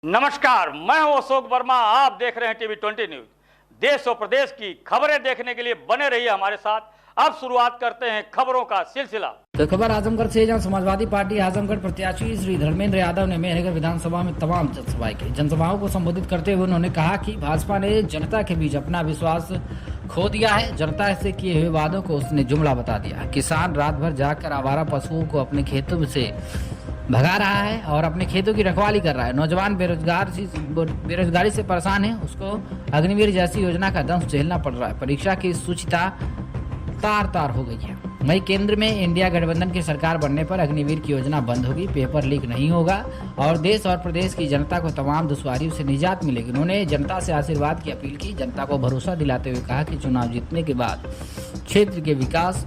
नमस्कार, मैं हूं अशोक वर्मा। आप देख रहे हैं टीवी 20 न्यूज। देश और प्रदेश की खबरें देखने के लिए बने रहिए हमारे साथ। अब शुरुआत करते हैं खबरों का सिलसिला। तो खबर आजमगढ़ से, जहां समाजवादी पार्टी आजमगढ़ प्रत्याशी श्री धर्मेंद्र यादव ने मेहरगढ़ विधानसभा में तमाम जनसभाएं की। जनसभाओं को संबोधित करते हुए उन्होंने कहा कि भाजपा ने जनता के बीच अपना विश्वास खो दिया है। जनता से किए हुए वादों को उसने जुमला बता दिया। किसान रात भर जागकर आवारा पशुओं को अपने खेतों से भगा रहा है और अपने खेतों की रखवाली कर रहा है। नौजवान बेरोजगारी से परेशान है, उसको अग्निवीर जैसी योजना का दंश झेलना पड़ रहा है। परीक्षा की सूचिता तार तार हो गई है। वही केंद्र में इंडिया गठबंधन की सरकार बनने पर अग्निवीर की योजना बंद होगी, पेपर लीक नहीं होगा और देश और प्रदेश की जनता को तमाम दुश्वारियों से निजात मिलेगी। उन्होंने जनता से आशीर्वाद की अपील की। जनता को भरोसा दिलाते हुए कहा कि चुनाव जीतने के बाद क्षेत्र के विकास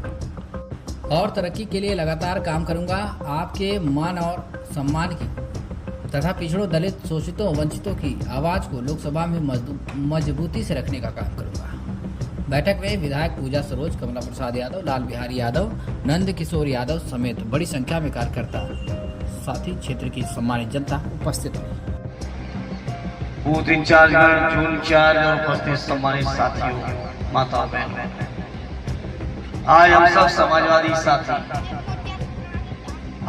और तरक्की के लिए लगातार काम करूंगा। आपके मान और सम्मान की तथा पिछड़ों, दलित, शोषितों, वंचितों की आवाज को लोकसभा में मजबूती से रखने का काम करूंगा। बैठक में विधायक पूजा सरोज, कमला प्रसाद यादव, लाल बिहारी यादव, नंद किशोर यादव समेत बड़ी संख्या में कार्यकर्ता, साथ ही क्षेत्र की सम्मानित जनता उपस्थित रही। बूथ इंचार्ज, जून इंचार्ज और उपस्थित सम्मानित साथियों, माता बहन, आज हम सब समाजवादी साथी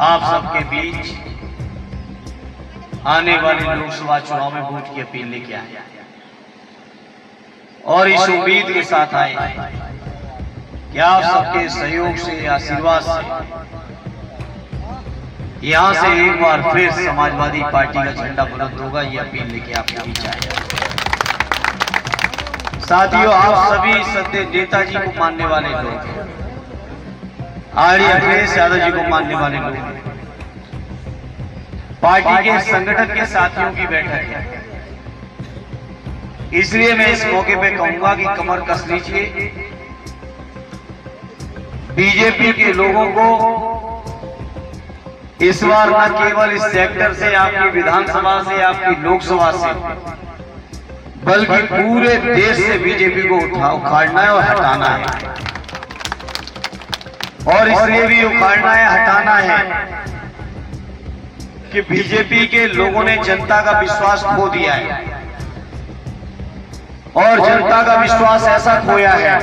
आप सबके बीच आने वाले लोकसभा चुनाव में वोट की अपील लेके आए और इस उम्मीद के साथ आए कि आप सबके सहयोग से, आशीर्वाद से यहां से एक बार फिर समाजवादी पार्टी का झंडा बुलंद होगा। ये अपील लेके आपके बीच आए। साथियों, आप सभी सत्य नेताजी को मानने वाले लोग, आर्य अखिलेश यादव जी को मानने वाले लोग, पार्टी के संगठन के साथियों की बैठक है। इसलिए मैं इस मौके पे कहूंगा कि कमर कस लीजिए। बीजेपी के लोगों को इस बार न केवल इस सेक्टर से, आपकी विधानसभा से, आपकी लोकसभा से, बल्कि पूरे देश से बीजेपी को उखाड़ना है और हटाना है। और इसलिए भी उखाड़ना है, हटाना है कि बीजेपी के लोगों ने जनता का विश्वास खो दिया है और जनता का विश्वास ऐसा खोया है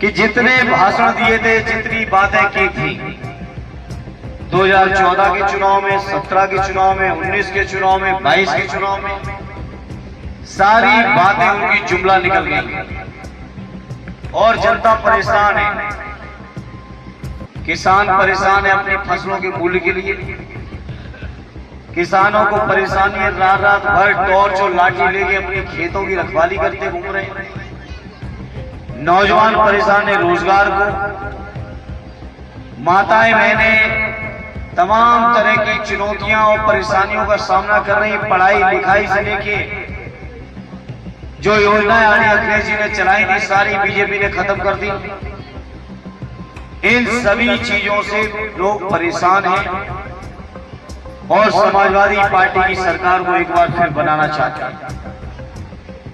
कि जितने भाषण दिए थे, जितनी बातें की थी 2014 के चुनाव में, 17 के चुनाव में, 19 के चुनाव में, 22 के चुनाव में, सारी बातें उनकी जुमला निकल गई और जनता परेशान है। किसान परेशान है अपनी फसलों के मूल्य के लिए। किसानों को परेशानी है, रात रात भर टॉर्च और लाठी लेके अपने खेतों की रखवाली करते घूम रहे हैं। नौजवान परेशान है रोजगार को। माताएं बहनें तमाम तरह की चुनौतियां और परेशानियों का सामना कर रही हैं। पढ़ाई लिखाई से लेके जो योजनाएं आर्य अखिलेश जी ने चलाई थी, सारी बीजेपी ने खत्म कर दी। इन सभी चीजों से लोग परेशान हैं और समाजवादी पार्टी की सरकार को एक बार फिर बनाना चाहते हैं।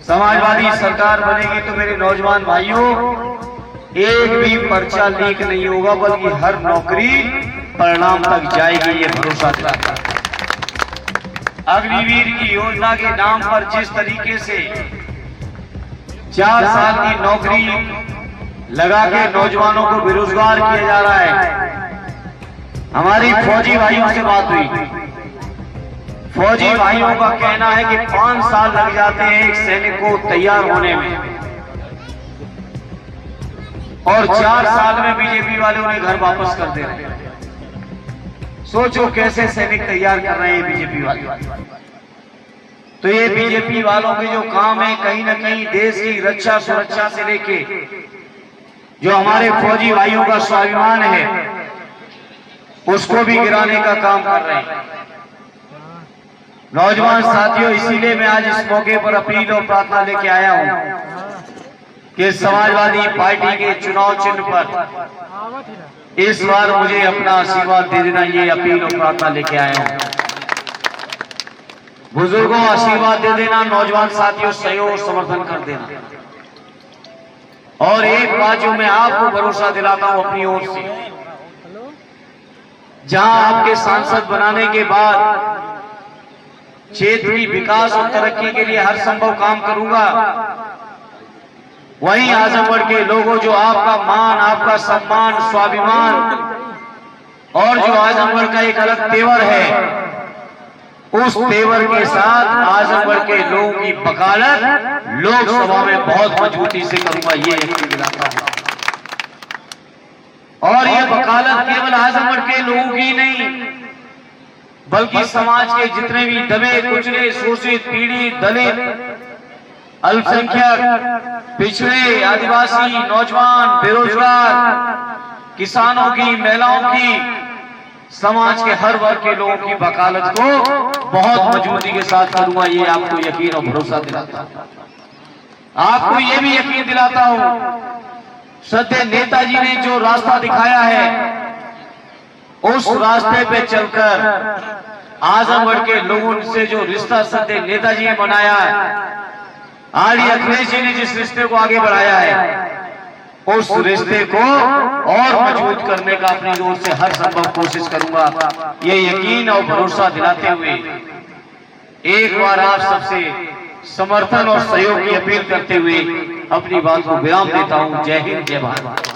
समाजवादी सरकार बनेगी तो मेरे नौजवान भाइयों, एक भी पर्चा लीक नहीं होगा, बल्कि हर नौकरी परिणाम तक जाएगी, ये भरोसा दिलाता है। अग्निवीर की योजना के नाम पर जिस तरीके से 4 साल की नौकरी लगा के नौजवानों को बेरोजगार किया जा रहा है। हमारी फौजी भाइयों से बात हुई। फौजी भाइयों का कहना है कि 5 साल लग जाते हैं एक सैनिक को तैयार होने में और 4 साल में बीजेपी वाले उन्हें घर वापस कर दे रहे हैं। सोचो कैसे सैनिक तैयार कर रहे हैं बीजेपी वाले। तो ये बीजेपी वालों के जो काम है, कहीं ना कहीं देश की रक्षा सुरक्षा से लेके जो हमारे फौजी भाइयों का स्वाभिमान है, उसको भी गिराने का काम कर रहे हैं। नौजवान साथियों, इसीलिए मैं आज इस मौके पर अपील और प्रार्थना लेके आया हूं कि समाजवादी पार्टी के चुनाव चिन्ह पर इस बार मुझे अपना आशीर्वाद दे देना। ये अपील और प्रार्थना लेके आया हूं। बुजुर्गों, आशीर्वाद दे देना। नौजवान साथियों, सहयोग और समर्थन कर देना। और एक बात जो मैं आपको भरोसा दिलाता हूं अपनी ओर से, जहां आपके सांसद बनाने के बाद क्षेत्र की विकास और तरक्की के लिए हर संभव काम करूंगा। वहीं आजमगढ़ के लोगों, जो आपका मान, आपका सम्मान, स्वाभिमान और जो आजमगढ़ का एक अलग तेवर है, उस तेवर के साथ आजमगढ़ के लोगों की वकालत लोकसभा में बहुत मजबूती से करूंगा, ये यकीन दिलाता हूं। और ये वकालत केवल आजमगढ़ के लोगों की नहीं, बल्कि समाज के जितने भी दबे कुचले, शोषित, पीड़ित, दलित, अल्पसंख्यक, पिछड़े, आदिवासी, नौजवान, बेरोजगार, किसानों की, महिलाओं की, समाज के हर वर्ग के लोगों की वकालत को बहुत मजबूती के साथ करूंगा, ये आपको यकीन और भरोसा दिलाता हूं। आपको ये भी यकीन दिलाता हूं, सद्य नेताजी ने जो रास्ता दिखाया है, उस रास्ते पे चलकर आजमगढ़ के लोगों से जो रिश्ता सद्य नेताजी ने बनाया है, आर्य अखिलेश जी ने जिस रिश्ते को आगे बढ़ाया है, उस रिश्ते को और मजबूत करने का अपनी ओर से हर संभव कोशिश करूंगा, ये यकीन और भरोसा दिलाते हुए एक बार आप सबसे समर्थन और सहयोग की अपील करते हुए अपनी बात को विराम देता हूं। जय हिंद, जय भारत।